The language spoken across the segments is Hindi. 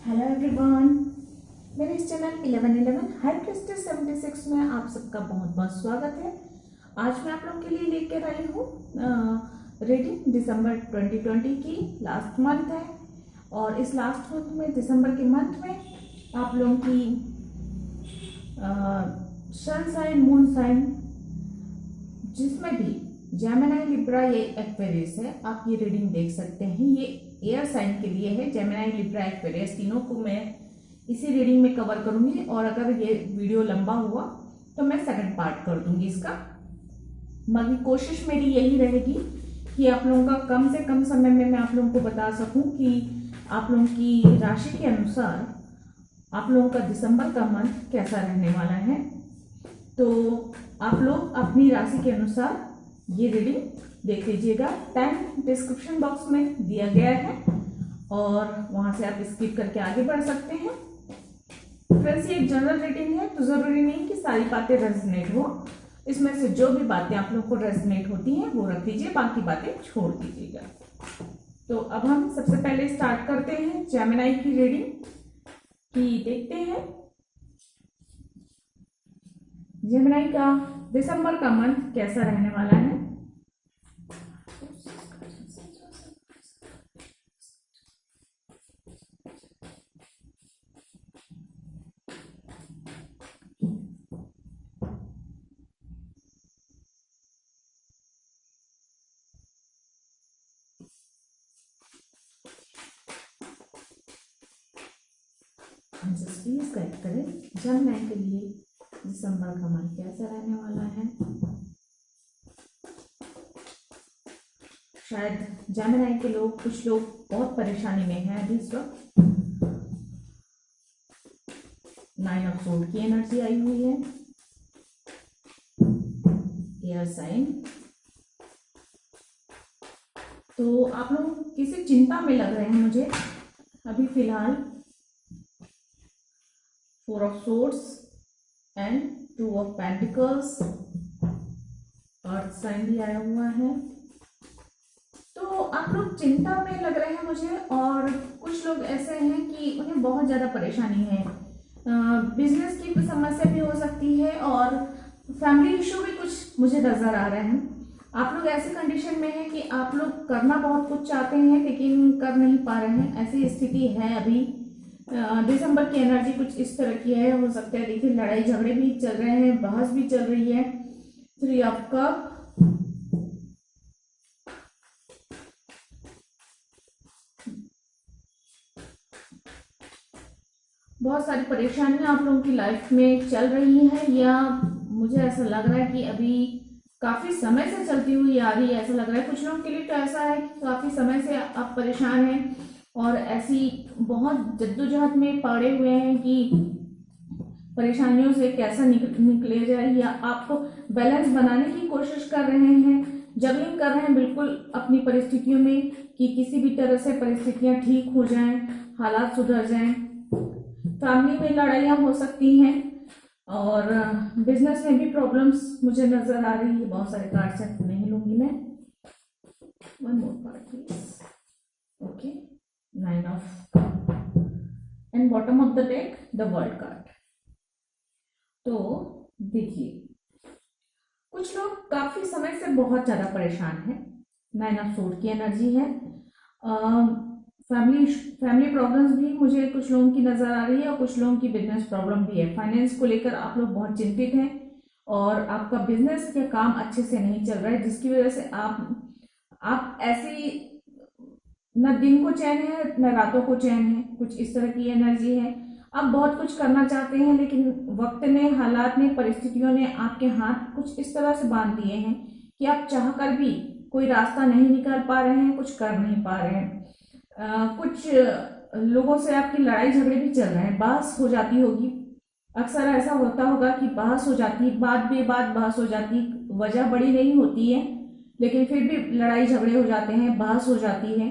हेलो एवरीवन, मेरे इस चैनल 1111 हाई प्रेस्टीज 76 में आप सबका बहुत बहुत स्वागत है। आज मैं आप लोगों के लिए लेकर आई हूँ रीडिंग दिसंबर 2020 की। लास्ट मंथ है और इस लास्ट मंथ में दिसंबर के मंथ में आप लोगों की सन साइन, मून साइन, जिसमें भी जेमिनी, लिब्रा या एक्वेरियस है, आप ये रीडिंग देख सकते हैं। ये एयर साइन के लिए है। जेमिनी, लिब्रा, एक्वेरियस तीनों को मैं इसी रीडिंग में कवर करूंगी और अगर ये वीडियो लंबा हुआ तो मैं सेकंड पार्ट कर दूंगी इसका। बाकी कोशिश मेरी यही रहेगी कि आप लोगों का कम से कम समय में मैं आप लोगों को बता सकूं कि आप लोगों की राशि के अनुसार आप लोगों का दिसंबर का मंथ कैसा रहने वाला है। तो आप लोग अपनी राशि के अनुसार ये रीडिंग देख लीजिएगा। टाइम डिस्क्रिप्शन बॉक्स में दिया गया है और वहां से आप स्किप करके आगे बढ़ सकते हैं। फ्रेंड्स, ये एक जनरल रीडिंग है तो जरूरी नहीं कि सारी बातें रेजोनेट हो। इसमें से जो भी बातें आप लोग को रेजोनेट होती हैं वो रख लीजिए, बाकी बातें छोड़ दीजिएगा। तो अब हम सबसे पहले स्टार्ट करते हैं जेमिनी की रीडिंग की। देखते हैं जेमिनी का दिसंबर का मंथ कैसा रहने वाला है। प्लीज गाइड करें जेमिनी के लिए दिसंबर का मंथ कैसा रहने वाला है। शायद जेमिनी के लोग, कुछ लोग बहुत परेशानी में हैं अभी इस वक्त। 9 ऑफ सोर्ड की एनर्जी आई हुई है। एयर साइन, तो आप लोग किसी चिंता में लग रहे हैं मुझे अभी फिलहाल। 4 of swords and 2 of pentacles, earth sign भी आया हुआ है। तो आप लोग चिंता में लग रहे हैं मुझे और कुछ लोग ऐसे हैं कि उन्हें बहुत ज़्यादा परेशानी है। बिजनेस की समस्या भी हो सकती है और फैमिली इशू भी कुछ मुझे नज़र आ रहे हैं। आप लोग ऐसी कंडीशन में हैं कि आप लोग करना बहुत कुछ चाहते हैं लेकिन कर नहीं पा रहे हैं, ऐसी स्थिति है अभी। दिसंबर की एनर्जी कुछ इस तरह की है। हो सकता है देखिए लड़ाई झगड़े भी चल रहे हैं, बहस भी चल रही है। 3 ऑफ कप, बहुत सारी परेशानियां आप लोगों की लाइफ में चल रही हैं या मुझे ऐसा लग रहा है कि अभी काफी समय से चलती हुई आ रही है। ऐसा लग रहा है कुछ लोगों के लिए तो ऐसा है कि काफी समय से आप परेशान हैं और ऐसी बहुत जद्दोजहद में पड़े हुए हैं कि परेशानियों से कैसा निकले जाए, या आप बैलेंस बनाने की कोशिश कर रहे हैं, जगलिंग कर रहे हैं बिल्कुल अपनी परिस्थितियों में कि किसी भी तरह से परिस्थितियां ठीक हो जाएं, हालात सुधर जाएं। फैमिली में लड़ाइयाँ हो सकती हैं और बिजनेस में भी प्रॉब्लम्स मुझे नजर आ रही है। बहुत सारे कार्ड्स हैं, नहीं लूंगी मैं। 1 more card please. Okay, 9 of cup and bottom of the deck the world card. तो देखिए कुछ लोग काफी समय से बहुत ज्यादा परेशान हैं। 9 ऑफ सोर्ड की एनर्जी है। फैमिली प्रॉब्लम्स भी मुझे कुछ लोगों की नजर आ रही है और कुछ लोगों की बिजनेस प्रॉब्लम भी है। फाइनेंस को लेकर आप लोग बहुत चिंतित हैं और आपका बिजनेस के काम अच्छे से नहीं चल रहा है, जिसकी वजह से आप ऐसी न दिन को चैन है न रातों को चैन है, कुछ इस तरह की एनर्जी है। आप बहुत कुछ करना चाहते हैं लेकिन वक्त ने, हालात ने, परिस्थितियों ने आपके हाथ कुछ इस तरह से बांध दिए हैं कि आप चाहकर भी कोई रास्ता नहीं निकाल पा रहे हैं, कुछ कर नहीं पा रहे हैं। कुछ लोगों से आपकी लड़ाई झगड़े भी चल रहे हैं, बहस हो जाती होगी। अक्सर ऐसा होता होगा कि बहस हो जाती, बात बेबात बहस हो जाती, वजह बड़ी नहीं होती है लेकिन फिर भी लड़ाई झगड़े हो जाते हैं, बहस हो जाती है।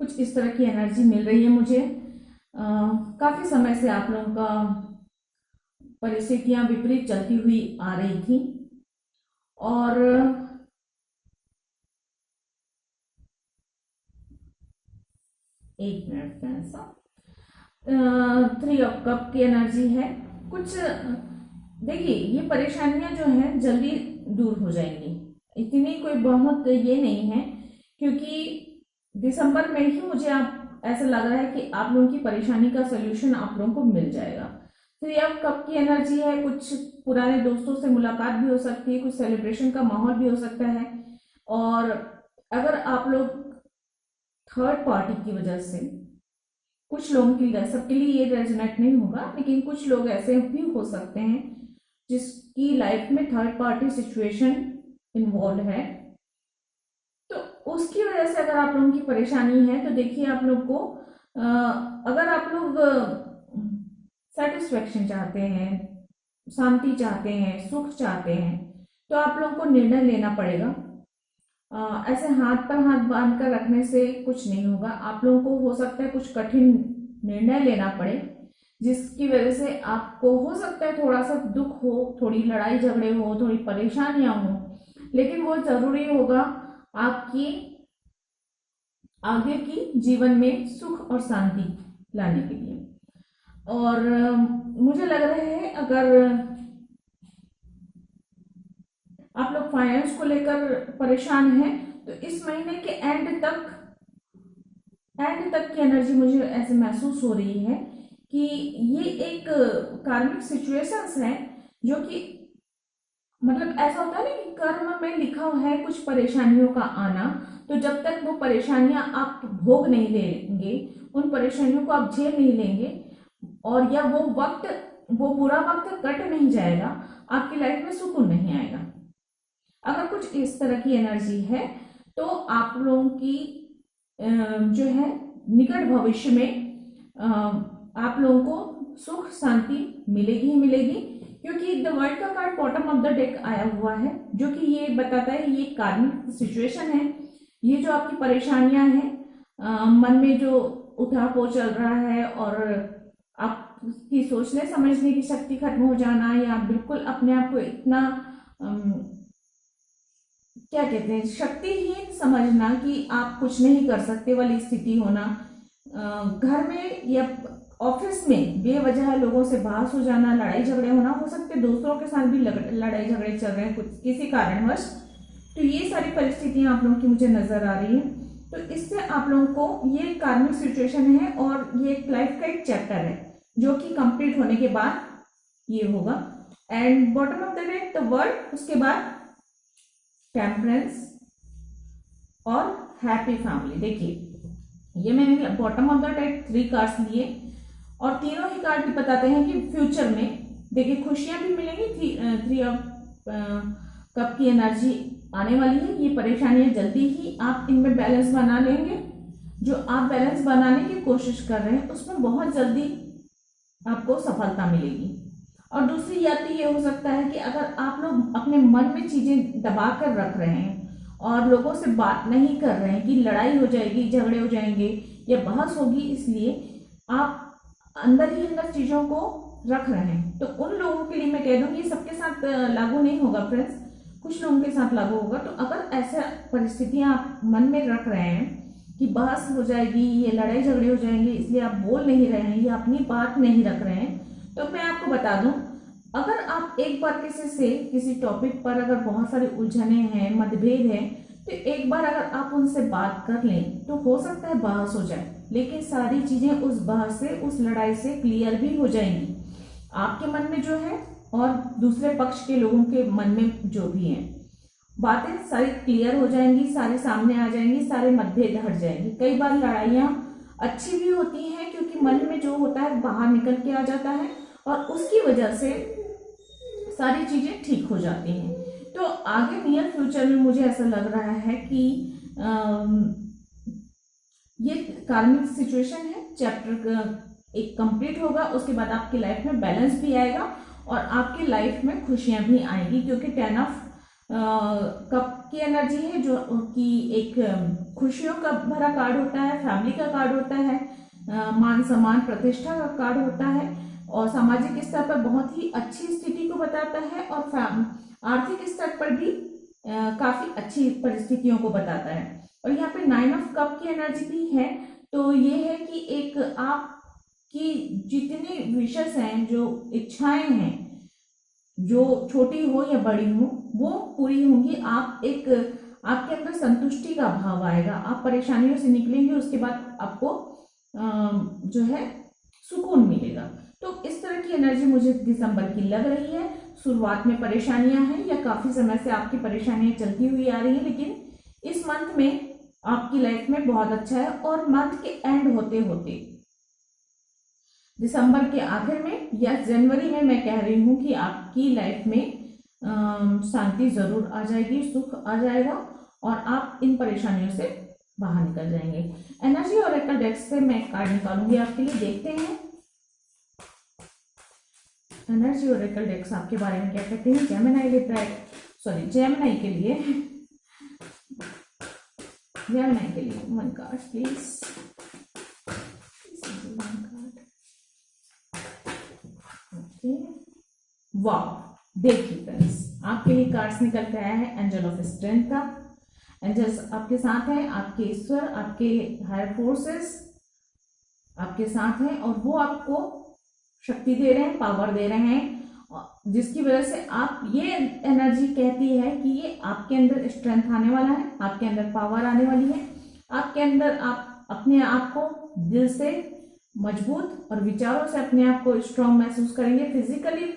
कुछ इस तरह की एनर्जी मिल रही है मुझे। काफी समय से आप लोगों का परिस्थितियां विपरीत चलती हुई आ रही थी और एक मिनट फ्रेंड्स। 3 ऑफ कप की एनर्जी है। कुछ देखिए, ये परेशानियां जो हैं जल्दी दूर हो जाएंगी, इतनी कोई बहुत ये नहीं है, क्योंकि दिसंबर में ही मुझे आप ऐसा लग रहा है कि आप लोगों की परेशानी का सोल्यूशन आप लोगों को मिल जाएगा। 3 ऑफ कप की एनर्जी है। कुछ पुराने दोस्तों से मुलाकात भी हो सकती है, कुछ सेलिब्रेशन का माहौल भी हो सकता है। और अगर आप लोग थर्ड पार्टी की वजह से, कुछ लोगों के लिए, सबके लिए ये रेजोनेट नहीं होगा, लेकिन कुछ लोग ऐसे भी हो सकते हैं जिसकी लाइफ में थर्ड पार्टी सिचुएशन इन्वॉल्व है, तो उसकी वजह से अगर आप लोगों की परेशानी है तो देखिए, आप लोग को अगर आप लोग सेटिस्फेक्शन चाहते हैं, शांति चाहते हैं, सुख चाहते हैं, तो आप लोगों को निर्णय लेना पड़ेगा। ऐसे हाथ पर हाथ बांध कर रखने से कुछ नहीं होगा। आप लोगों को हो सकता है कुछ कठिन निर्णय लेना पड़े, जिसकी वजह से आपको हो सकता है थोड़ा सा दुख हो, थोड़ी लड़ाई झगड़े हो, थोड़ी परेशानियां हो, लेकिन वो जरूरी होगा आपकी आगे की जीवन में सुख और शांति लाने के लिए। और मुझे लग रहा है अगर आप लोग फाइनेंस को लेकर परेशान हैं तो इस महीने के एंड तक की एनर्जी मुझे ऐसे महसूस हो रही है कि ये एक कार्मिक सिचुएशंस है, जो कि मतलब ऐसा होता है ना कि कर्म में लिखा है कुछ परेशानियों का आना, तो जब तक वो परेशानियां आप भोग नहीं लेंगे, उन परेशानियों को आप झेल नहीं लेंगे, और या वो बुरा वक्त कट नहीं जाएगा, आपकी लाइफ में सुकून नहीं आएगा। अगर कुछ इस तरह की एनर्जी है तो आप लोगों की जो है निकट भविष्य में आप लोगों को सुख शांति मिलेगी ही मिलेगी, क्योंकि द वर्ल्ड का card bottom of the deck आया हुआ है, जो कि ये बताता है ये कार्मिक सिचुएशन है। ये जो आपकी परेशानियां हैं, मन में जो उठाव चल रहा है, और आपकी सोचने समझने की शक्ति खत्म हो जाना, या बिल्कुल अपने आप को इतना क्या कहते हैं, शक्तिहीन समझना कि आप कुछ नहीं कर सकते वाली स्थिति होना, घर में या ऑफिस में बेवजह लोगों से बहस हो जाना, लड़ाई झगड़े होना, हो सकते दोस्तों के साथ भी लड़ाई झगड़े चल रहे हैं कुछ किसी कारणवश, तो ये सारी परिस्थितियां आप लोगों की मुझे नजर आ रही है। तो इससे आप लोगों को ये कार्मिक सिचुएशन है, और ये एक लाइफ का एक चैप्टर है जो कि कंप्लीट होने के बाद ये होगा। And bottom of the deck the world, उसके बाद टेम्परेंस और हैप्पी फैमिली। देखिए, ये मैंने bottom of the deck 3 cards लिए, और तीनों ही कार्ड भी बताते हैं कि फ्यूचर में देखिए खुशियां भी मिलेंगी। 3 ऑफ कप की एनर्जी आने वाली है। ये परेशानियां जल्दी ही आप इनमें बैलेंस बना लेंगे। जो आप बैलेंस बनाने की कोशिश कर रहे हैं उसमें बहुत जल्दी आपको सफलता मिलेगी। और दूसरी यात्री ये हो सकता है कि अगर आप लोग अपने मन में चीजें दबा कर रख रहे हैं और लोगों से बात नहीं कर रहे हैं कि लड़ाई हो जाएगी, झगड़े हो जाएंगे या बहस होगी, इसलिए आप अंदर ही अंदर चीजों को रख रहे हैं, तो उन लोगों के लिए मैं कह दूंगी, सबके साथ लागू नहीं होगा फ्रेंड्स, कुछ लोगों के साथ लागू होगा। तो अगर ऐसा परिस्थितियां आप मन में रख रहे हैं कि बहस हो जाएगी, ये लड़ाई झगड़े हो जाएंगे, इसलिए आप बोल नहीं रहे हैं या अपनी बात नहीं रख रहे हैं, तो मैं आपको बता दूं, अगर आप एक बार किसी टॉपिक पर अगर बहुत सारी उलझने हैं, मतभेद है, तो एक बार अगर आप उनसे बात कर लें तो हो सकता है बहस हो जाए, लेकिन सारी चीजें उस बहस से, उस लड़ाई से क्लियर भी हो जाएंगी, आपके मन में जो है और दूसरे पक्ष के लोगों के मन में जो भी है, बातें सारी क्लियर हो जाएंगी, सारे सामने आ जाएंगी, सारे मतभेद हट जाएंगे। कई बार लड़ाइयाँ अच्छी भी होती हैं क्योंकि मन में जो होता है बाहर निकल के आ जाता है, और उसकी वजह से सारी चीजें ठीक हो जाती हैं। तो आगे नियर फ्यूचर में मुझे ऐसा लग रहा है कि ये कार्मिक सिचुएशन है, चैप्टर एक कंप्लीट होगा, उसके बाद आपकी लाइफ में बैलेंस भी आएगा और आपकी लाइफ में खुशियां भी आएगी, क्योंकि 10 ऑफ कप की एनर्जी है, जो कि एक खुशियों का भरा कार्ड होता है, फैमिली का कार्ड होता है, मान सम्मान प्रतिष्ठा का कार्ड होता है, और सामाजिक स्तर पर बहुत ही अच्छी स्थिति को बताता है, और आर्थिक स्तर पर भी काफी अच्छी परिस्थितियों को बताता है। और यहाँ पे 9 ऑफ कप की एनर्जी भी है, तो ये है कि एक आपकी जितनी विशेष हैं, जो इच्छाएं हैं, जो छोटी हो या बड़ी हो, वो पूरी होंगी। आपके अंदर संतुष्टि का भाव आएगा, आप परेशानियों से निकलेंगे, उसके बाद आपको जो है सुकून मिलेगा। तो इस तरह की एनर्जी मुझे दिसंबर की लग रही है। शुरुआत में परेशानियां हैं या काफी समय से आपकी परेशानियां चलती हुई आ रही हैं, लेकिन इस मंथ में आपकी लाइफ में बहुत अच्छा है। और मंथ के एंड होते होते दिसंबर के आखिर में या जनवरी में मैं कह रही हूं कि आपकी लाइफ में शांति जरूर आ जाएगी, सुख आ जाएगा और आप इन परेशानियों से बाहर निकल जाएंगे। एनर्जी ओरेकल डेक से मैं कार्ड निकालूंगी आपके लिए, देखते हैं एनर्जी ओरेकल डेक्स आपके बारे में क्या कहते हैं। जेमिनी के लिए वन कार्ड प्लीज। वाह, देखिए फ्रेंड्स, आपके लिए कार्ड्स निकल के आया है एंजल ऑफ स्ट्रेंथ का। एंजल्स आपके साथ हैं, आपके ईश्वर, आपके हायर फोर्सेस आपके साथ हैं और वो आपको शक्ति दे रहे हैं, पावर दे रहे हैं, जिसकी वजह से आप, ये एनर्जी कहती है कि ये आपके अंदर स्ट्रेंथ आने वाला है, आपके अंदर पावर आने वाली है, आपके अंदर आप अपने आप को दिल से मजबूत और विचारों से अपने आप को स्ट्रांग महसूस करेंगे। फिजिकली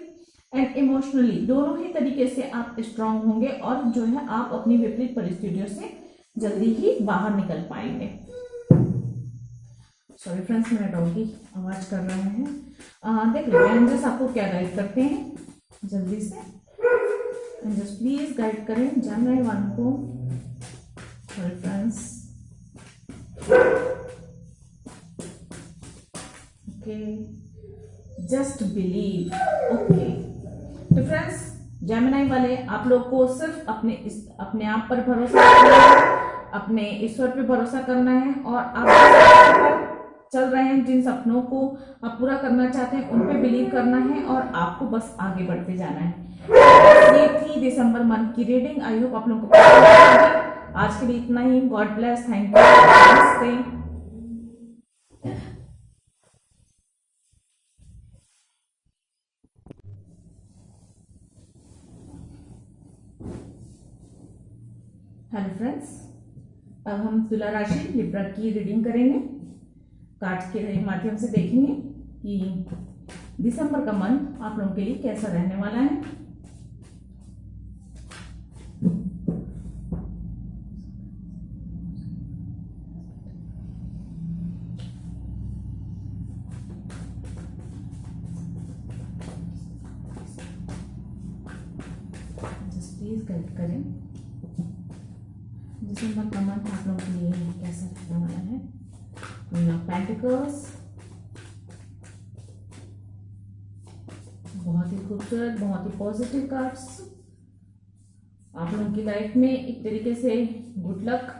एंड इमोशनली दोनों ही तरीके से आप स्ट्रांग होंगे और जो है आप अपनी विपरीत परिस्थितियों से जल्दी ही बाहर निकल पाएंगे। सॉरी फ्रेंड्स, मेरा डॉगी आवाज कर रहे हैं। देख लीजिए एंजल्स आपको क्या गाइड करते हैं जल्दी से। एंजल्स प्लीज गाइड करें जेमिनी वन को। Sorry friends, okay, just believe. Okay, तो फ्रेंड्स जेमिनी वाले, आप लोग को सिर्फ अपने आप पर भरोसा करना है, अपने ईश्वर पे भरोसा करना है और आप चल रहे हैं, जिन सपनों को आप पूरा करना चाहते हैं उन पे बिलीव करना है और आपको बस आगे बढ़ते जाना है। ये थी दिसंबर मंथ की रीडिंग। आई होप आप लोगों को पसंद आएगी। आज के लिए इतना ही। गॉड ब्लेस, थैंक यू, नमस्ते। हेलो फ्रेंड्स, अब हम तुला राशि लिब्रा की रीडिंग करेंगे। कार्ड्स के माध्यम से देखेंगे कि दिसंबर का मंथ आप लोगों के लिए कैसा रहने वाला है। प्लीज गाइड करें दिसंबर का मंथ आप लोगों के लिए कैसा रहने वाला है। क्वीन ऑफ पेंटिकल्स, बहुत ही खूबसूरत, बहुत ही पॉजिटिव कार्ड्स आप लोगों की लाइफ में एक तरीके से गुड लक।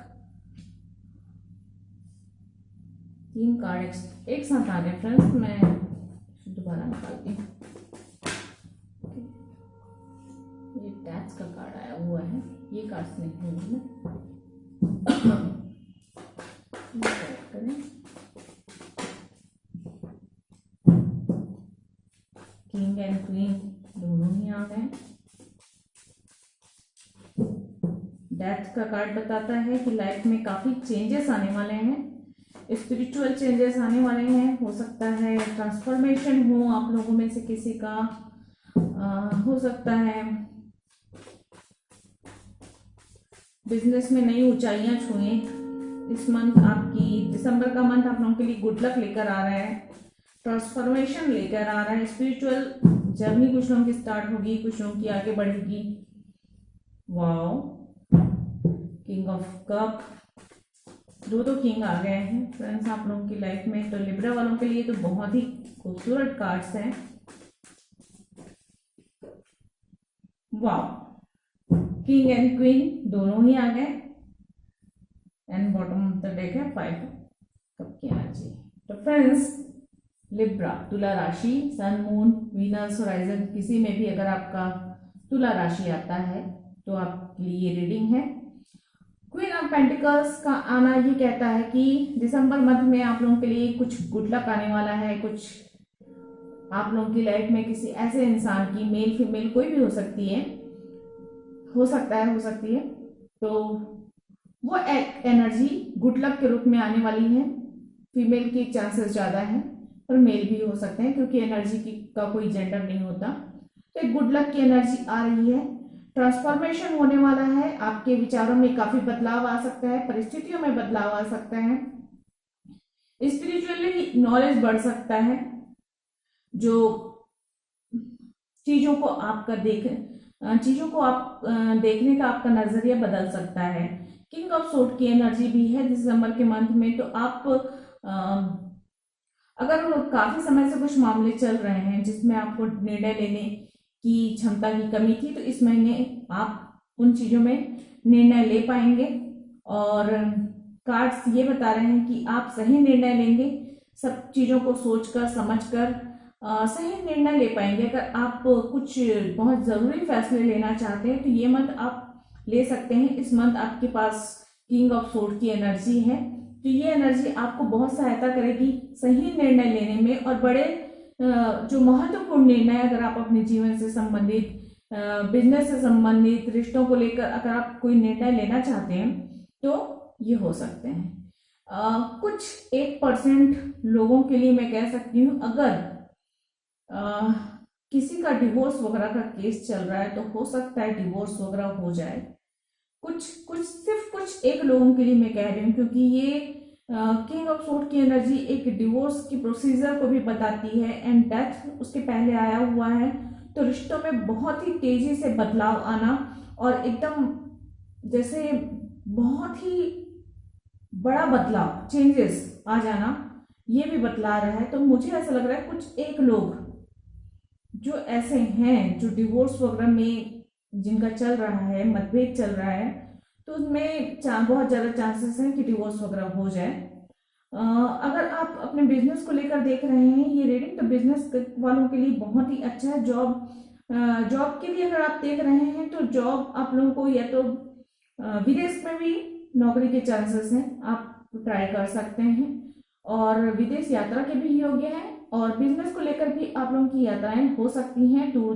3 कार्ड एक साथ आ गए फ्रेंड्स, मैं दोबारा निकालती हूँ। ये टैक्स का कार्ड आया हुआ है, ये कार्ड्स नहीं हुए करें। किंग एंड क्वीन दोनों ही आ गए। डेथ का कार्ड बताता है कि लाइफ में काफी चेंजेस आने वाले हैं, स्पिरिचुअल चेंजेस आने वाले हैं। हो सकता है ट्रांसफॉर्मेशन हो आप लोगों में से किसी का, हो सकता है बिजनेस में नई ऊंचाइयां छुए। इस मंथ आपकी, दिसंबर का मंथ आप लोगों के लिए गुड लक लेकर आ रहा है, ट्रांसफॉर्मेशन लेकर आ रहा है। स्पिरिचुअल जर्नी कुछ लोगों की स्टार्ट होगी, कुछ लोगों की आगे बढ़ेगी। वाओ, किंग ऑफ कप, दो किंग आ गए हैं फ्रेंड्स आप लोगों की लाइफ में। तो लिब्रा वालों के लिए तो बहुत ही खूबसूरत कार्ड्स हैं। वाओ, किंग एंड क्वीन दोनों ही आ गए and bottom of the deck है 5 कप की एनर्जी। तो फ्रेंड्स लिब्रा, तुला राशि, सन, मून, वीनस, होराइजन, किसी में भी अगर आपका तुला राशि आता है तो आपके लिए रीडिंग है। क्वीन ऑफ पेंटिकल्स का आना ये कहता है कि दिसंबर मंथ में आप लोगों के लिए कुछ गुड लक आने वाला है, कुछ आप लोगों की लाइफ में किसी ऐसे इंसान की, मेल फीमेल कोई भी हो सकती है, हो सकती है, तो वो एक एनर्जी गुड लक के रूप में आने वाली है। फीमेल की चांसेस ज्यादा है, पर मेल भी हो सकते हैं क्योंकि एनर्जी की का कोई जेंडर नहीं होता। तो एक गुड लक की एनर्जी आ रही है, ट्रांसफॉर्मेशन होने वाला है, आपके विचारों में काफी बदलाव आ सकता है, परिस्थितियों में बदलाव आ सकता है, स्पिरिचुअली नॉलेज बढ़ सकता है, जो चीजों को आप देखने का आपका नजरिया बदल सकता है। किंग ऑफ सोर्ड की एनर्जी भी है दिसंबर के मंथ में। तो आप अगर काफी समय से कुछ मामले चल रहे हैं जिसमें आपको निर्णय लेने की क्षमता की कमी थी, तो इस महीने आप उन चीजों में निर्णय ले पाएंगे। और कार्ड्स ये बता रहे हैं कि आप सही निर्णय लेंगे, सब चीजों को सोचकर समझकर सही निर्णय ले पाएंगे। अगर आप कुछ बहुत जरूरी फैसले लेना चाहते हैं तो ये मंथ आप ले सकते हैं। इस मंथ आपके पास किंग ऑफ सोर्ड की एनर्जी है, तो ये एनर्जी आपको बहुत सहायता करेगी सही निर्णय लेने में। और बड़े जो महत्वपूर्ण निर्णय अगर आप अपने जीवन से संबंधित, बिजनेस से संबंधित, रिश्तों को लेकर अगर आप कोई निर्णय लेना चाहते हैं तो ये हो सकते हैं। कुछ 1% लोगों के लिए मैं कह सकती हूँ, अगर किसी का डिवोर्स वगैरह का केस चल रहा है तो हो सकता है डिवोर्स वगैरह हो जाए। सिर्फ कुछ एक लोगों के लिए मैं कह रही हूँ, क्योंकि ये किंग ऑफ सोर्ड की एनर्जी एक डिवोर्स की प्रोसीजर को भी बताती है एंड डेथ उसके पहले आया हुआ है। तो रिश्तों में बहुत ही तेजी से बदलाव आना और एकदम जैसे बहुत ही बड़ा बदलाव, चेंजेस आ जाना, ये भी बतला रहा है। तो मुझे ऐसा लग रहा है कुछ एक लोग जो ऐसे हैं जो डिवोर्स वगैरह में जिनका चल रहा है, मतभेद चल रहा है, तो उसमें बहुत ज्यादा चांसेस हैं कि डिवोर्स वगैरह हो जाए। अगर आप अपने बिजनेस को लेकर देख रहे हैं ये रीडिंग, तो बिजनेस वालों के लिए बहुत ही अच्छा है। जॉब के लिए अगर आप देख रहे हैं तो जॉब आप लोगों को या तो विदेश में भी नौकरी के चांसेस हैं, आप ट्राई कर सकते हैं, और विदेश यात्रा के भी योग्य है। और बिजनेस को लेकर भी आप लोगों की यात्राएं हो सकती हैं दूर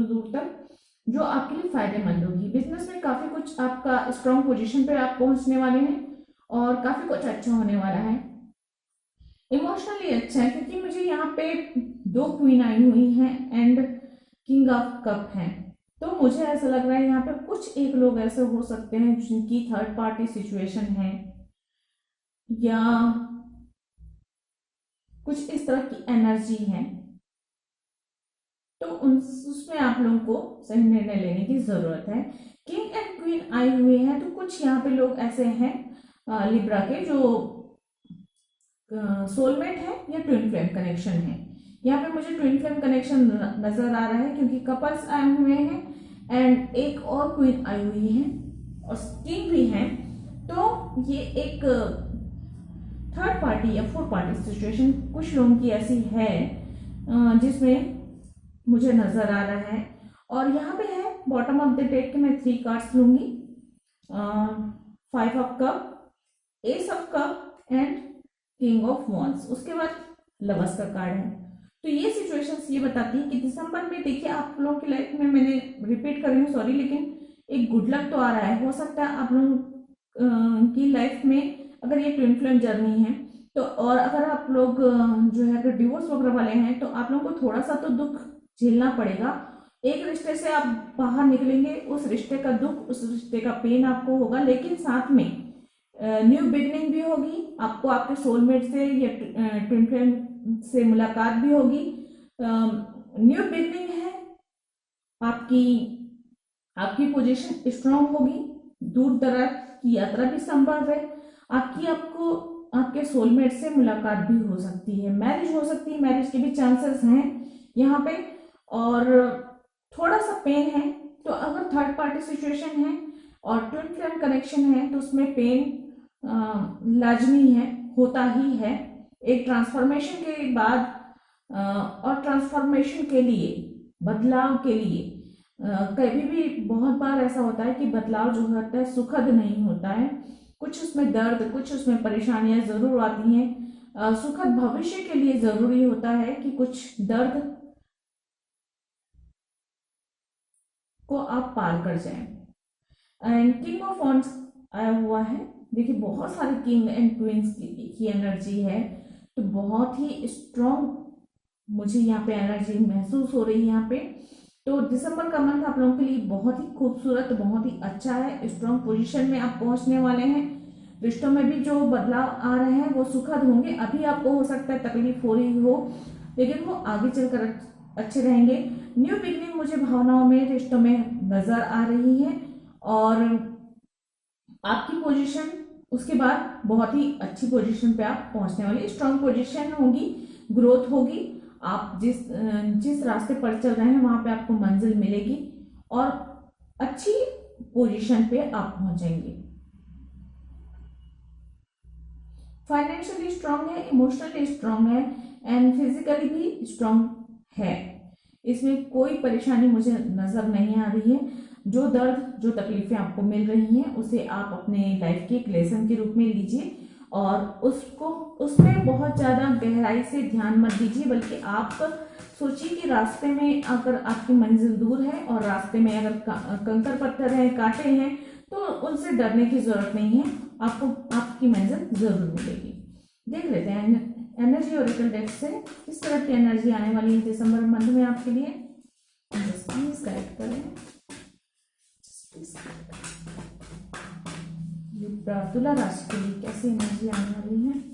दूर तक, जो आपके लिए फायदेमंद होगी। बिजनेस में काफी कुछ आपका स्ट्रॉन्ग पोजीशन पे आप पहुंचने वाले हैं और काफी कुछ अच्छा होने वाला है। इमोशनली अच्छा है क्योंकि मुझे यहाँ पे 2 क्वीन आई हुई हैं एंड किंग ऑफ कप हैं। तो मुझे ऐसा लग रहा है यहाँ पे कुछ एक लोग ऐसे हो सकते हैं जिनकी थर्ड पार्टी सिचुएशन है या कुछ इस तरह की एनर्जी है, तो उसमें आप लोगों को सही निर्णय लेने की जरूरत है। किंग एंड क्वीन आई हुए हैं, तो कुछ यहाँ पे लोग ऐसे हैं लिब्रा के जो सोलमेट है या ट्विन फ्लेम कनेक्शन है। यहाँ पे मुझे ट्विन फ्लेम कनेक्शन नजर आ रहा है क्योंकि कपल्स आए हुए हैं एंड एक और क्वीन आई हुई है और किंग भी है। तो ये एक थर्ड पार्टी या फोर्थ पार्टी सिचुएशन कुछ लोगों की ऐसी है जिसमें मुझे नजर आ रहा है। और यहाँ पे है बॉटम ऑफ द डेक के मैं 3 कार्ड्स लूंगी, 5 of cup, S of cup and king of wands. उसके बाद लवर्स का कार्ड है। तो ये सिचुएशंस ये बताती है कि दिसंबर में देखिए आप लोगों की लाइफ में, मैंने रिपीट कर रही हूँ सॉरी, लेकिन एक गुड लक तो आ रहा है। हो सकता है आप लोगों की लाइफ में अगर ये ट्विन फ्लेम जर्नी है तो, और अगर आप लोग जो है अगर डिवोर्स वगैरह वाले हैं तो आप लोगों को थोड़ा सा तो दुख झेलना पड़ेगा। एक रिश्ते से आप बाहर निकलेंगे, उस रिश्ते का दुख, उस रिश्ते का पेन आपको होगा, लेकिन साथ में न्यू बिगनिंग भी होगी। आपको आपके सोलमेट से या ट्विन फ्लेम से मुलाकात भी होगी। न्यू बिगनिंग है, आपकी पोजीशन स्ट्रांग होगी, दूर दराज की यात्रा भी संभव है, आपको आपके सोलमेट से मुलाकात भी हो सकती है, मैरिज हो सकती है, मैरिज के भी चांसेस हैं यहाँ पे। और थोड़ा सा पेन है, तो अगर थर्ड पार्टी सिचुएशन है और ट्विन फ्लेम कनेक्शन है तो उसमें पेन लाजमी है, होता ही है। एक ट्रांसफॉर्मेशन के बाद और ट्रांसफॉर्मेशन के लिए, बदलाव के लिए कभी भी बहुत बार ऐसा होता है कि बदलाव जो होता है सुखद नहीं होता है, कुछ उसमें दर्द, कुछ उसमें परेशानियां जरूर आती हैं। सुखद भविष्य के लिए जरूरी होता है कि कुछ दर्द को आप पार कर जाएं। एंड किंग ऑफ वॉन्ड्स आया हुआ है। देखिए बहुत सारे किंग एंड क्वींस की एनर्जी है, तो बहुत ही स्ट्रॉन्ग मुझे यहाँ पे एनर्जी महसूस हो रही है यहाँ पे। तो दिसंबर का मंथ आप लोगों के लिए बहुत ही खूबसूरत, बहुत ही अच्छा है। स्ट्रॉन्ग पोजीशन में आप पहुंचने वाले हैं। रिश्तों में भी जो बदलाव आ रहे हैं वो सुखद होंगे। अभी आपको हो सकता है तकलीफ हो रही हो, लेकिन वो आगे चलकर अच्छे रहेंगे। न्यू बिगनिंग मुझे भावनाओं में, रिश्तों में नजर आ रही है। और आपकी पोजीशन उसके बाद बहुत ही अच्छी पोजीशन पे आप पहुंचने वाली, स्ट्रांग पोजीशन होगी, ग्रोथ होगी। आप जिस जिस रास्ते पर चल रहे हैं वहां पे आपको मंजिल मिलेगी और अच्छी पोजीशन पे आप पहुंचेंगे। फाइनेंशियली स्ट्रांग है, इमोशनली स्ट्रांग है एंड फिजिकली भी स्ट्रांग है। इसमें कोई परेशानी मुझे नजर नहीं आ रही है। जो दर्द, जो तकलीफें आपको मिल रही हैं उसे आप अपने लाइफ के एक लेसन के रूप में लीजिए और उसको उसमें बहुत ज़्यादा गहराई से ध्यान मत दीजिए, बल्कि आप सोचिए कि रास्ते में अगर आपकी मंजिल दूर है और रास्ते में अगर कंकर पत्थर हैं, कांटे हैं, तो उनसे डरने की जरूरत नहीं है। आपको आपकी मंजिल जरूर मिलेगी। देख लेते हैं एनर्जी ओरेकल डेक से किस तरह की एनर्जी आने वाली है दिसंबर मंथ में आपके लिए। प्लीज गाइड करें। लिब्रा तुला राशि के लिए कैसी एनर्जी आने वाली है।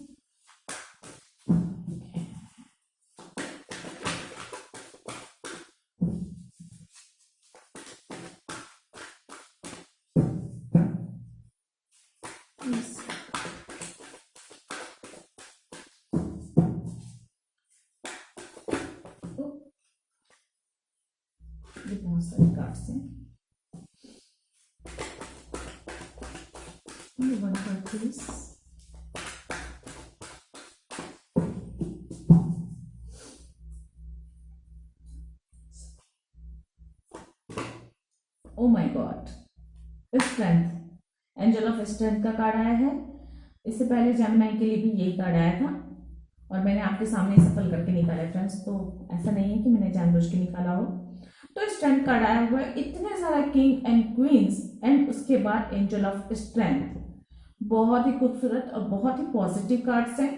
बहुत सारे कार्ड्स हैं। One card please. Oh my God, strength, angel of strength का कार्ड आया है। इससे पहले जेमिनी के लिए भी यही कार्ड आया था और मैंने आपके सामने सफल करके निकाला फ्रेंड्स, तो ऐसा नहीं है कि मैंने जानबूझ के निकाला हो। तो स्ट्रेंथ कार्ड आया हुआ है, इतने सारे किंग एंड क्वींस एंड उसके बाद एंजल ऑफ स्ट्रेंथ। बहुत ही खूबसूरत और बहुत ही पॉजिटिव कार्ड्स हैं।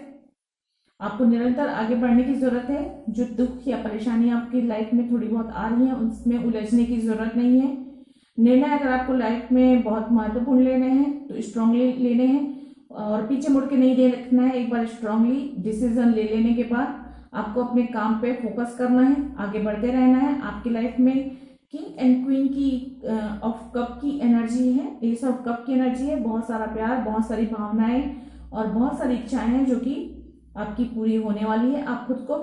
आपको निरंतर आगे बढ़ने की जरूरत है। जो दुख या परेशानी आपकी लाइफ में थोड़ी बहुत आ रही है उसमें उलझने की जरूरत नहीं है। निर्णय अगर आपको लाइफ में बहुत महत्वपूर्ण लेने हैं तो स्ट्रांगली लेने हैं और पीछे मुड़ के नहीं देखना है। एक बार स्ट्रांगली डिसीजन ले लेने के बाद आपको अपने काम पे फोकस करना है, आगे बढ़ते रहना है। आपकी लाइफ में किंग एंड क्वीन की ऑफ कप की एनर्जी है, एस ऑफ कप की एनर्जी है। बहुत सारा प्यार, बहुत सारी भावनाएं और बहुत सारी इच्छाएं हैं जो कि आपकी पूरी होने वाली है। आप खुद को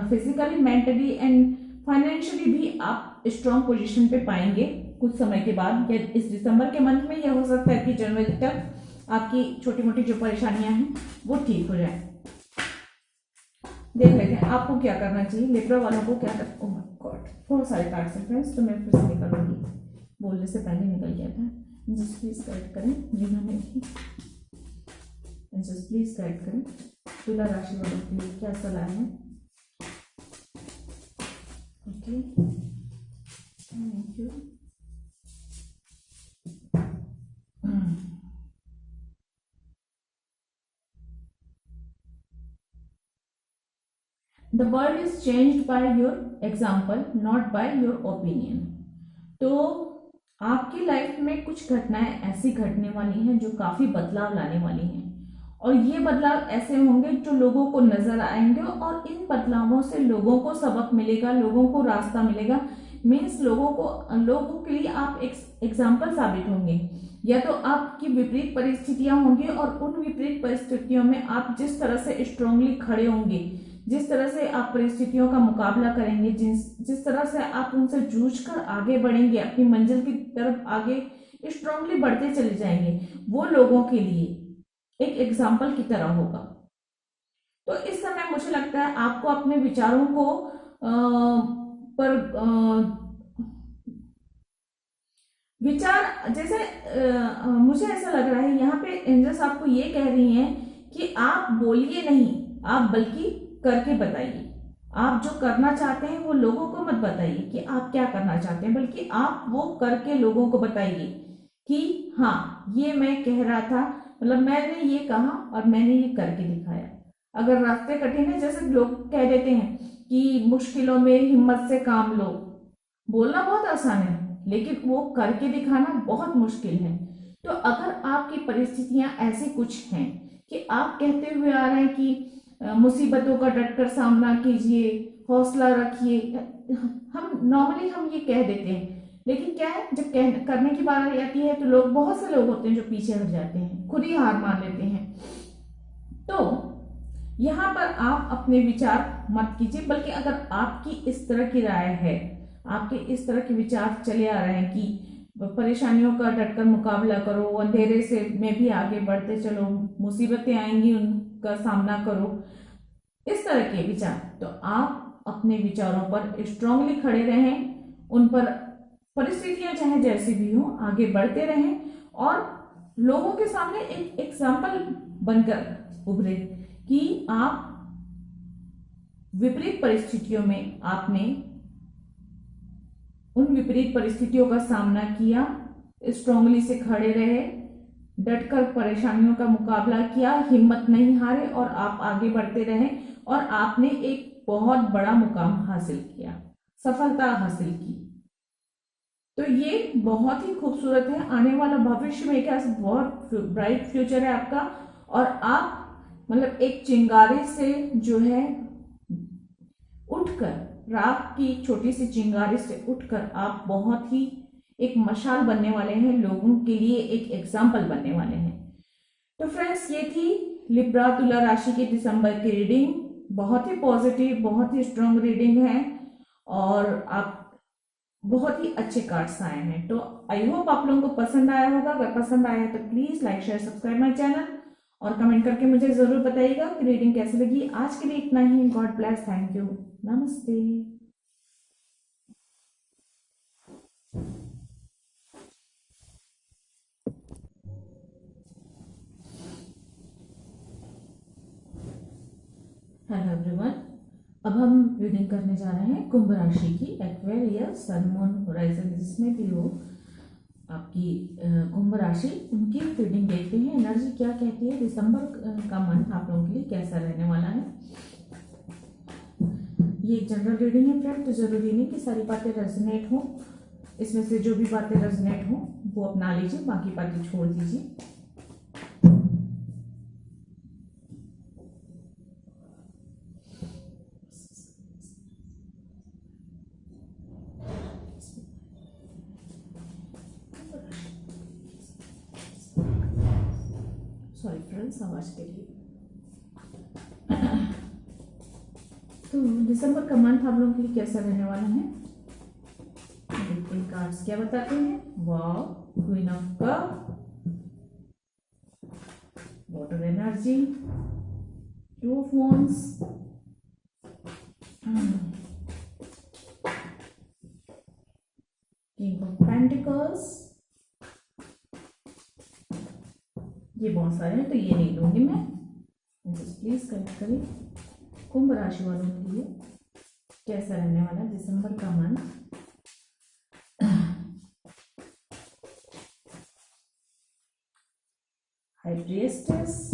फिजिकली, मेंटली एंड फाइनेंशियली भी आप स्ट्रांग पोजीशन पे पाएंगे कुछ समय के बाद। या इस दिसंबर के मंथ में यह हो सकता है कि जनवरी तक आपकी छोटी मोटी जो परेशानियां हैं वो ठीक हो जाए। देख लेते हैं आपको क्या करना चाहिए, लिब्रा वालों को क्या कर। ओह माय गॉड, बहुत सारे कार्ड्स हैं फ्रेंड्स, तो मैं फिर से निकालूंगी, बोलने से पहले निकल गया था। जस्ट प्लीज गाइड करें जिन्होंने भी, जस्ट प्लीज गाइड करें तुला राशि वालों के लिए क्या सलाह है। Okay, thank you. The world is changed by your example, not by your opinion. तो आपकी लाइफ में कुछ घटनाएं ऐसी घटने वाली हैं जो काफी बदलाव लाने वाली हैं और ये बदलाव ऐसे होंगे जो लोगों को नजर आएंगे और इन बदलावों से लोगों को सबक मिलेगा, लोगों को रास्ता मिलेगा। मीन्स लोगों के लिए आप एक एग्जाम्पल साबित होंगे। या तो आपकी विपरीत परिस्थितियां होंगी और उन विपरीत परिस्थितियों में आप जिस तरह से स्ट्रांगली खड़े होंगे, जिस तरह से आप परिस्थितियों का मुकाबला करेंगे, जिस तरह से आप उनसे जूझकर आगे बढ़ेंगे, अपनी मंजिल की तरफ आगे स्ट्रांगली बढ़ते चले जाएंगे, वो लोगों के लिए एक एग्जाम्पल की तरह होगा। तो इस समय मुझे लगता है आपको अपने विचारों को पर विचार जैसे मुझे ऐसा लग रहा है यहाँ पे एंजल्स आपको ये कह रही हैं कि आप बोलिए नहीं, आप बल्कि करके बताइए। आप जो करना चाहते हैं वो लोगों को मत बताइए कि आप क्या करना चाहते हैं, बल्कि आप वो करके लोगों को बताइए कि हाँ ये मैं कह रहा था, मतलब मैंने ये कहा और मैंने ये करके दिखाया। अगर रास्ते कठिन है, जैसे लोग कह देते हैं कि मुश्किलों में हिम्मत से काम लो, बोलना बहुत आसान है लेकिन वो करके दिखाना बहुत मुश्किल है। तो अगर आपकी परिस्थितियां ऐसी कुछ हैं कि आप कहते हुए आ रहे हैं कि मुसीबतों का डटकर सामना कीजिए, हौसला रखिए, हम नॉर्मली हम ये कह देते हैं, लेकिन क्या है जब करने की बात आती है तो लोग, बहुत से लोग होते हैं जो पीछे हट जाते हैं, खुद ही हार मान लेते हैं। तो यहाँ पर आप अपने विचार मत कीजिए, बल्कि अगर आपकी इस तरह की राय है, आपके इस तरह के विचार चले आ रहे हैं कि परेशानियों का डटकर मुकाबला करो, अंधेरे से में भी आगे बढ़ते चलो, मुसीबतें आएंगी उनका सामना करो, इस तरह के विचार, तो आप अपने विचारों पर स्ट्रांगली खड़े रहें, उन पर परिस्थितियां चाहे जैसी भी हो आगे बढ़ते रहें और लोगों के सामने एक एग्जाम्पल बनकर उभरे कि आप विपरीत परिस्थितियों में आपने उन विपरीत परिस्थितियों का सामना किया, स्ट्रांगली से खड़े रहे, डटकर परेशानियों का मुकाबला किया, हिम्मत नहीं हारे और आप आगे बढ़ते रहे और आपने एक बहुत बड़ा मुकाम हासिल किया, सफलता हासिल की। तो ये बहुत ही खूबसूरत है। आने वाला भविष्य में क्या बहुत ब्राइट फ्यूचर है आपका, और आप मतलब एक चिंगारी से जो है उठकर, राख की छोटी सी चिंगारी से उठकर आप बहुत ही एक मशाल बनने वाले हैं, लोगों के लिए एक एग्जाम्पल बनने वाले हैं। तो फ्रेंड्स, ये थी लिब्रा तुला राशि की दिसंबर की रीडिंग। बहुत ही पॉजिटिव, बहुत ही स्ट्रॉन्ग रीडिंग है और आप बहुत ही अच्छे कार्ड्स आए हैं। तो आई होप आप लोगों को पसंद आया होगा। अगर पसंद आया तो please like share subscribe my channel और कमेंट करके मुझे जरूर बताइएगा कि रीडिंग कैसी लगी। आज के लिए इतना ही। गॉड ब्लेस, थैंक यू, नमस्ते। हेलो एवरीवन, अब हम रीडिंग करने जा रहे हैं कुंभ राशि की, एक्वेरियस, सन, मून, होराइजन, जिसमें भी हो आपकी कुंभ राशि, उनकी रीडिंग देखते हैं। एनर्जी क्या कहती है, दिसंबर का मंथ आप लोगों के लिए कैसा रहने वाला है। ये जनरल रीडिंग है फ्रेंड, तो जरूरी नहीं कि सारी बातें रेजोनेट हो, इसमें से जो भी बातें रेजोनेट हो वो अपना लीजिए, बाकी बातें छोड़ दीजिए। सॉरी फ्रेंड्स, आवाज के लिए। तो दिसंबर का मंथ आप लोगों के लिए कैसा रहने वाला है, देखते हैं कार्ड्स क्या बताते हैं। Wow, queen of cup, water energy, to of wands, king of pentacles. ये बहुत सारे हैं तो ये नहीं लूंगी मैं, प्लीज कनेक्ट करिए। कुंभ राशि वालों के लिए कैसा रहने वाला दिसंबर का मंथ। हाई प्रिएस्टेस,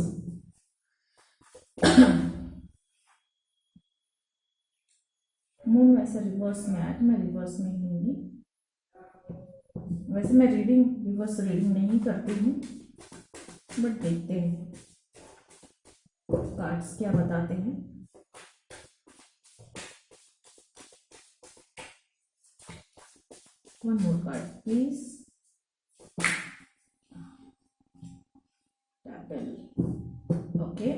मून वैसे रिवर्स में आया तो मैं रिवर्स में ही लूंगी। वैसे मैं रीडिंग रिवर्स रीडिंग नहीं करती हूँ, बट देखते हैं कार्ड्स क्या बताते हैं। One more card please. Okay,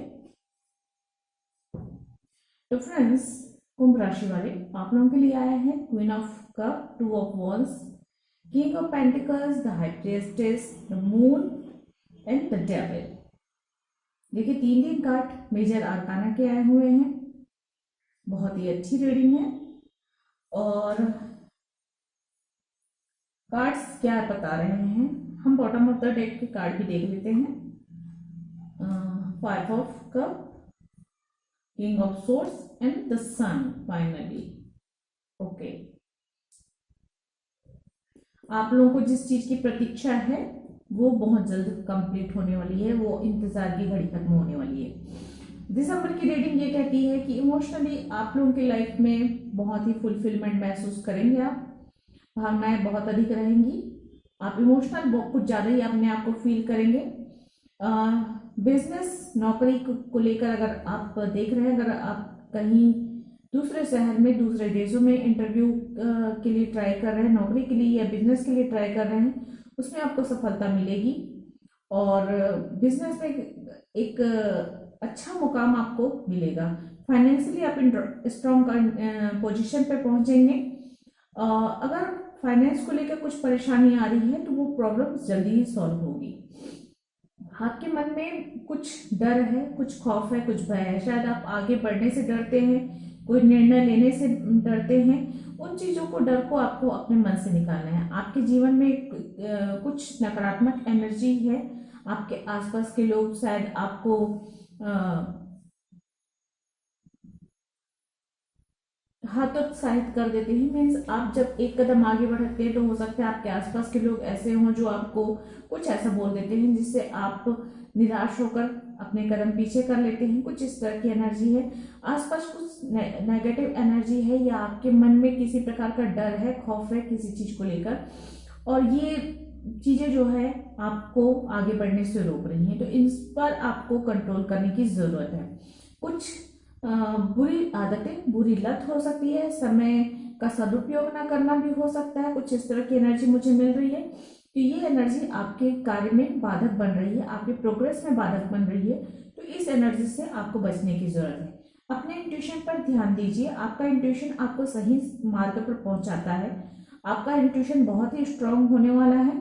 तो फ्रेंड्स, कुंभ राशि वाले आप लोगों के लिए आया है queen of cup, two of wands, king of pentacles, the high priestess, the moon and the devil. देखिए, तीन कार्ड मेजर आर्काना के आए हुए हैं। बहुत ही अच्छी रीडिंग है और कार्ड्स क्या बता रहे हैं, हम बॉटम ऑफ द डेक के कार्ड भी देख लेते हैं। 5 of cup, king of swords and the sun finally. Okay, आप लोगों को जिस चीज की प्रतीक्षा है वो बहुत जल्द कंप्लीट होने वाली है, वो इंतजार की घड़ी खत्म होने वाली है। दिसंबर की रीडिंग ये कहती है कि इमोशनली आप लोगों की लाइफ में बहुत ही फुलफिलमेंट महसूस करेंगे, आप भावनाएं बहुत अधिक रहेंगी, आप इमोशनल बहुत कुछ ज्यादा ही अपने आप को फील करेंगे। बिजनेस नौकरी को लेकर अगर आप देख रहे हैं, अगर आप कहीं दूसरे शहर में दूसरे देशों में इंटरव्यू के लिए ट्राई कर रहे हैं, नौकरी के लिए या बिजनेस के लिए ट्राई कर रहे हैं, उसमें आपको सफलता मिलेगी और बिजनेस में एक अच्छा मुकाम आपको मिलेगा। फाइनेंशियली आप स्ट्रॉन्ग पोजीशन पे पहुंचेंगे। अगर फाइनेंस को लेकर कुछ परेशानी आ रही है तो वो प्रॉब्लम जल्दी ही सॉल्व होगी। आपके मन में कुछ डर है, कुछ खौफ है, कुछ भय है, शायद आप आगे बढ़ने से डरते हैं, कोई निर्णय लेने से डरते हैं। उन चीजों को, डर को आपको अपने मन से निकालना है। आपके जीवन में कुछ नकारात्मक एनर्जी है, आपके आसपास के लोग शायद आपको हतोत्साहित कर देते हैं। मीन्स आप जब एक कदम आगे बढ़ते हैं तो हो सकता है आपके आसपास के लोग ऐसे हों जो आपको कुछ ऐसा बोल देते हैं जिससे आप निराश होकर अपने कदम पीछे कर लेते हैं। कुछ इस तरह की एनर्जी है, आसपास कुछ नेगेटिव एनर्जी है, या आपके मन में किसी प्रकार का डर है, खौफ है किसी चीज को लेकर, और ये चीजें जो है आपको आगे बढ़ने से रोक रही हैं। तो इन पर आपको कंट्रोल करने की जरूरत है। कुछ बुरी आदतें, बुरी लत हो सकती है, समय का सदुपयोग ना करना भी हो सकता है। कुछ इस तरह की एनर्जी मुझे मिल रही है कि ये एनर्जी आपके कार्य में बाधक बन रही है, आपके प्रोग्रेस में बाधक बन रही है। तो इस एनर्जी से आपको बचने की जरूरत है। अपने इंट्यूशन पर ध्यान दीजिए। आपका इंट्यूशन आपको सही मार्ग पर पहुंचाता है। आपका इंट्यूशन बहुत ही स्ट्रांग होने वाला है।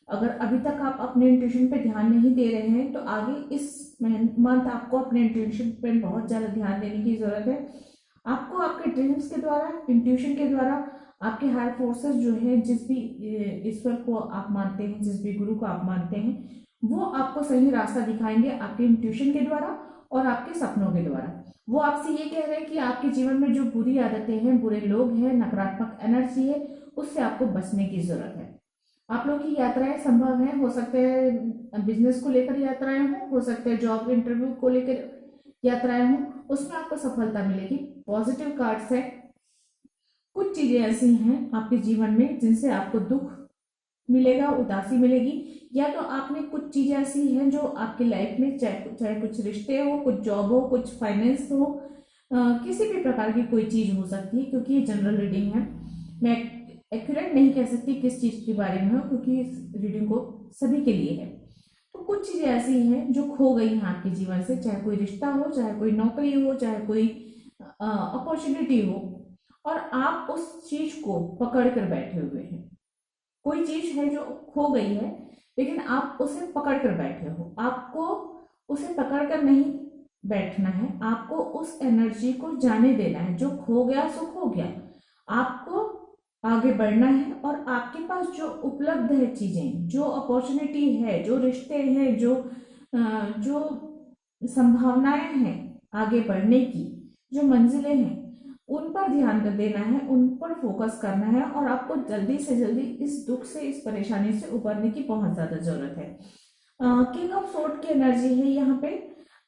अगर अभी तक आप अपने इंट्यूशन पे ध्यान नहीं दे रहे हैं तो आगे इस मंथ आपको अपने इंट्यूशन पे बहुत ज्यादा ध्यान देने की जरूरत है। आपको आपके ड्रीम्स के द्वारा, इंट्यूशन के द्वारा, आपके हायर फोर्सेस जो है, जिस भी ईश्वर को आप मानते हैं, जिस भी गुरु को आप मानते हैं, वो आपको सही रास्ता दिखाएंगे आपके इंट्यूशन के द्वारा और आपके सपनों के द्वारा। वो आपसे ये कह रहे हैं कि आपके जीवन में जो बुरी आदतें हैं, बुरे लोग हैं, नकारात्मक एनर्जी है, उससे आपको बचने की जरूरत है। आप लोग की यात्राएं संभव है, हो सकते हैं बिजनेस को लेकर यात्राएं हो सकते हैं जॉब इंटरव्यू को लेकर यात्राएं हो, उसमें आपको सफलता मिलेगी। पॉजिटिव कार्ड्स है। कुछ चीजें ऐसी हैं आपके जीवन में जिनसे आपको दुख मिलेगा, उदासी मिलेगी, या तो आपने कुछ चीजें ऐसी हैं जो आपकी लाइफ में, चाहे कुछ रिश्ते हो, कुछ जॉब हो, कुछ फाइनेंस हो, किसी भी प्रकार की कोई चीज हो सकती है। क्योंकि ये जनरल रीडिंग है, मैं एक्यूरेट नहीं कह सकती किस चीज के बारे में हो, क्योंकि इस रीडिंग को सभी के लिए है। तो कुछ चीजें ऐसी हैं जो खो गई हैं आपके जीवन से, चाहे कोई रिश्ता हो, चाहे कोई नौकरी हो, चाहे कोई अपॉर्चुनिटी हो, और आप उस चीज को पकड़ कर बैठे हुए हैं। कोई चीज है जो खो गई है लेकिन आप उसे पकड़ कर बैठे हो। आपको उसे पकड़ कर नहीं बैठना है, आपको उस एनर्जी को जाने देना है। जो खो गया सो खो गया, आपको आगे बढ़ना है। और आपके पास जो उपलब्ध है चीजें, जो अपॉर्चुनिटी है, जो रिश्ते हैं, जो संभावनाएं हैं आगे बढ़ने की, जो मंजिलें हैं, उन पर ध्यान देना है, उन पर फोकस करना है, और आपको जल्दी से जल्दी इस दुख से, इस परेशानी से उबरने की बहुत ज्यादा जरूरत है। किंग ऑफ सोर्ड की एनर्जी है यहाँ पे।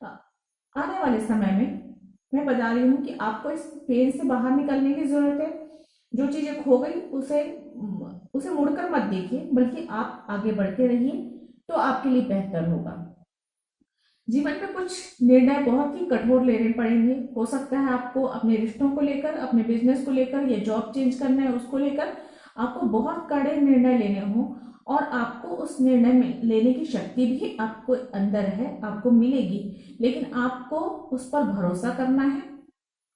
आने वाले समय में मैं बता रही हूँ कि आपको इस पेन से बाहर निकलने की जरूरत है। जो चीजें खो गई उसे मुड़कर मत देखिए, बल्कि आप आगे बढ़ते रहिए, तो आपके लिए बेहतर होगा। जीवन में कुछ निर्णय बहुत ही कठोर लेने पड़ेंगे। हो सकता है आपको अपने रिश्तों को लेकर, अपने बिजनेस को लेकर, या जॉब चेंज करना है उसको लेकर आपको बहुत कड़े निर्णय लेने हों, और आपको उस निर्णय में लेने की शक्ति भी आपको अंदर है, आपको मिलेगी। लेकिन आपको उस पर भरोसा करना है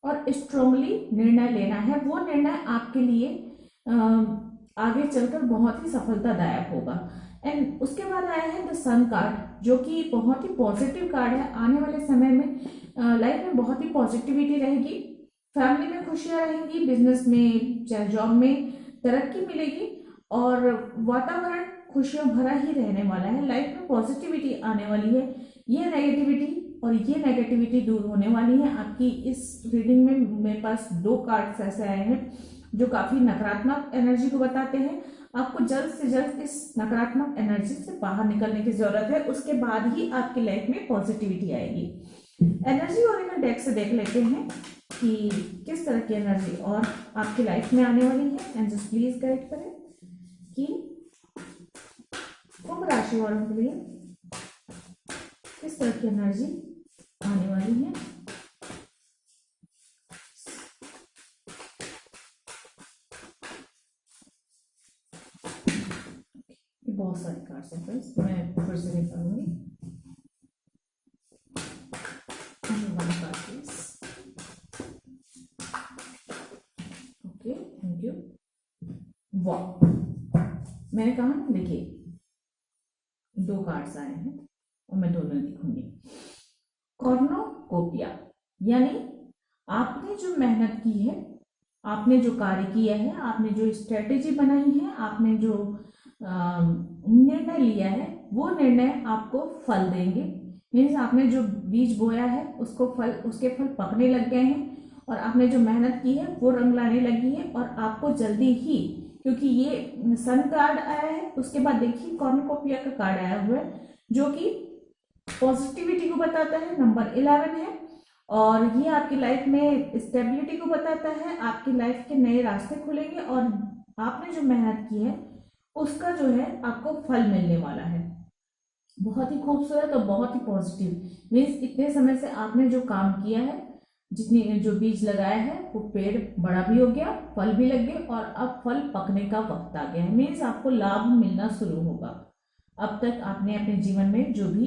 और स्ट्रांगली निर्णय लेना है। वो निर्णय आपके लिए आगे चलकर बहुत ही सफलतादायक होगा। एंड उसके बाद आया है द सन कार्ड, जो कि बहुत ही पॉजिटिव कार्ड है। आने वाले समय में लाइफ में बहुत ही पॉजिटिविटी रहेगी, फैमिली में खुशियां रहेंगी, बिजनेस में, चाहे जॉब में तरक्की मिलेगी, और वातावरण खुशियों भरा ही रहने वाला है। लाइफ में पॉजिटिविटी आने वाली है। ये नेगेटिविटी दूर होने वाली है। आपकी इस रीडिंग में मेरे पास 2 कार्ड्स ऐसे आए हैं जो काफी नकारात्मक एनर्जी को बताते हैं। आपको जल्द से जल्द इस नकारात्मक एनर्जी से बाहर निकलने की जरूरत है, उसके बाद ही आपकी लाइफ में पॉजिटिविटी आएगी। एनर्जी ओरेकल डेक से देख लेते हैं कि किस तरह की एनर्जी और आपकी लाइफ में आने वाली है। एंजल्स प्लीज गाइड करें कि कुंभ राशि वालों के लिए किस तरह की एनर्जी आने वाली है। बहुत सारे कार्ड्स हैं फ्रेंड्स, मैं फिर से निकालूंगी। Okay, thank you. वाह, मैंने कहा ना, देखिए 2 कार्ड्स आए हैं और मैं दोनों लिखूंगी। कॉर्नोकोपिया, यानी आपने जो मेहनत की है, आपने जो कार्य किया है, आपने जो स्ट्रेटेजी बनाई है, आपने जो निर्णय लिया है, वो निर्णय आपको फल देंगे। मीन्स आपने जो बीज बोया है उसके फल पकने लग गए हैं और आपने जो मेहनत की है वो रंग लाने लगी है। और आपको जल्दी ही, क्योंकि ये सन कार्ड आया है, उसके बाद देखिए कॉर्नोकोपिया का कार्ड आया हुआ है जो कि पॉजिटिविटी को बताता है, नंबर 11 है। और ये आपकी लाइफ में स्टेबिलिटी को बताता है। आपकी लाइफ के नए रास्ते खुलेंगे और आपने जो मेहनत की है उसका जो है आपको फल मिलने वाला है। बहुत ही खूबसूरत और बहुत ही पॉजिटिव। मीन्स इतने समय से आपने जो काम किया है, जितनी जो बीज लगाया है, वो पेड़ बड़ा भी हो गया, फल भी लग गए और अब फल पकने का वक्त आ गया है। मीन्स आपको लाभ मिलना शुरू होगा। अब तक आपने अपने जीवन में जो भी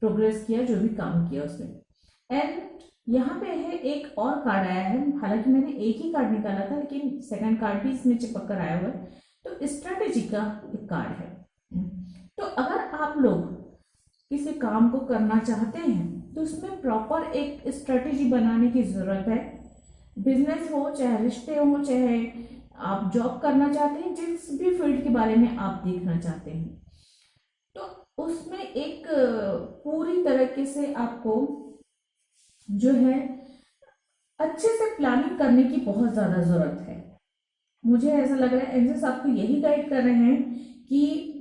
प्रोग्रेस किया, जो भी काम किया उसमें। एंड यहाँ पे है एक और कार्ड आया है, हालांकि मैंने एक ही कार्ड निकाला था लेकिन सेकंड कार्ड भी इसमें चिपक कर आया हुआ है। तो स्ट्रेटेजी का एक कार्ड है। तो अगर आप लोग किसी काम को करना चाहते हैं तो उसमें प्रॉपर एक स्ट्रेटेजी बनाने की जरूरत है। बिजनेस हो, चाहे रिश्ते हो, चाहे आप जॉब करना चाहते हैं, जिस भी फील्ड के बारे में आप देखना चाहते हैं, तो उसमें एक पूरी तरीके से आपको जो है अच्छे से प्लानिंग करने की बहुत ज्यादा जरूरत है। मुझे ऐसा लग रहा है एंजल्स आपको यही गाइड कर रहे हैं कि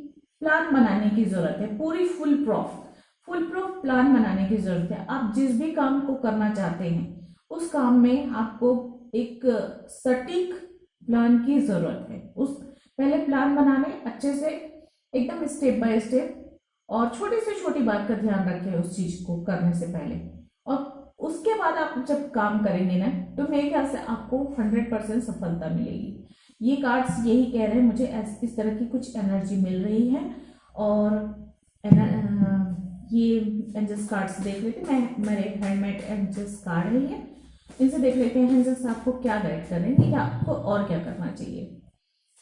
प्लान बनाने की जरूरत है, पूरी फुल प्रूफ प्लान बनाने की जरूरत है। आप जिस भी काम को करना चाहते हैं उस काम में आपको एक सटीक प्लान की जरूरत है। उस पहले प्लान बनाने अच्छे से, एकदम स्टेप बाय स्टेप, और छोटी से छोटी बात का ध्यान रखें उस चीज को करने से पहले। और उसके बाद आप जब काम करेंगे ना, तो मेरे ख्याल से आपको 100% सफलता मिलेगी। ये कार्ड्स यही कह रहे हैं, मुझे इस तरह की कुछ एनर्जी मिल रही है। और ये एंजल्स कार्ड्स देख लेते हैं। मेरे हैंडमेड एंजल्स कार्ड है ये, इनसे देख लेते हैं एंजल्स आपको क्या गाइड करेंगे या आपको और क्या करना चाहिए।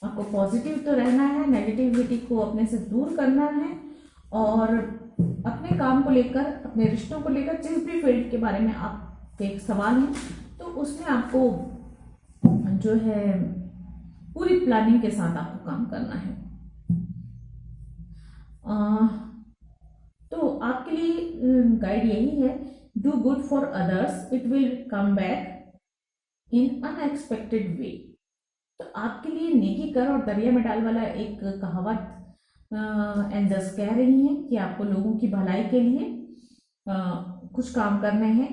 आपको पॉजिटिव तो रहना है, नेगेटिविटी को अपने से दूर करना है, और अपने काम को लेकर, अपने रिश्तों को लेकर, जिस भी फील्ड के बारे में आप एक सवाल है तो उसमें आपको जो है पूरी प्लानिंग के साथ आपको काम करना है। तो आपके लिए गाइड यही है, do good for others, it will come back in unexpected way. तो आपके लिए नेकी कर और दरिया में डाल वाला एक कहावत एंजल्स कह रही हैं कि आपको लोगों की भलाई के लिए कुछ काम करने हैं।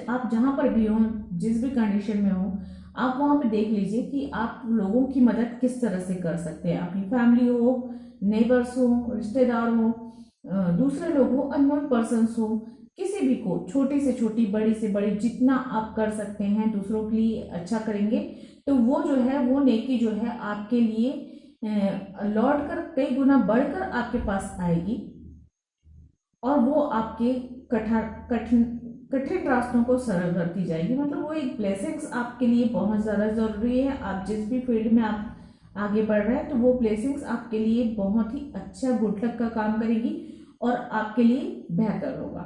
आप जहां पर भी हो, जिस भी कंडीशन में हो, आप वहां पे देख लीजिए कि आप लोगों की मदद किस तरह से कर सकते हैं। अपनी फैमिली हो, नेबर्स हो, रिश्तेदार हो, दूसरे लोग हो, अननोन पर्सन्स हो, किसी भी को, छोटी से छोटी, बड़ी से बड़ी, जितना आप कर सकते हैं दूसरों के लिए अच्छा करेंगे तो वो जो है, वो नेकी जो है आपके लिए लौट कर कई गुना बढ़कर आपके पास आएगी और वो आपके कठिन रास्तों को सरल करती जाएगी। मतलब वो एक ब्लेसिंग्स आपके लिए बहुत ज़्यादा ज़रूरी है। आप जिस भी फील्ड में आप आगे बढ़ रहे हैं तो वो ब्लेसिंग्स आपके लिए बहुत ही अच्छा गुड लक का काम करेगी और आपके लिए बेहतर होगा।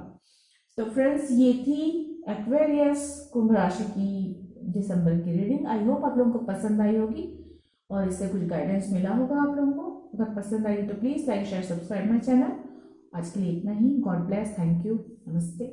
तो फ्रेंड्स, ये थी एक्वेरियस कुंभ राशि की दिसंबर की रीडिंग। आई होप आप लोगों को पसंद आई होगी। और इससे कुछ गाइडेंस मिला होगा आप लोगों को। अगर पसंद आई तो please like share subscribe my channel. आज के लिए इतना ही। God bless. Thank you. नमस्ते।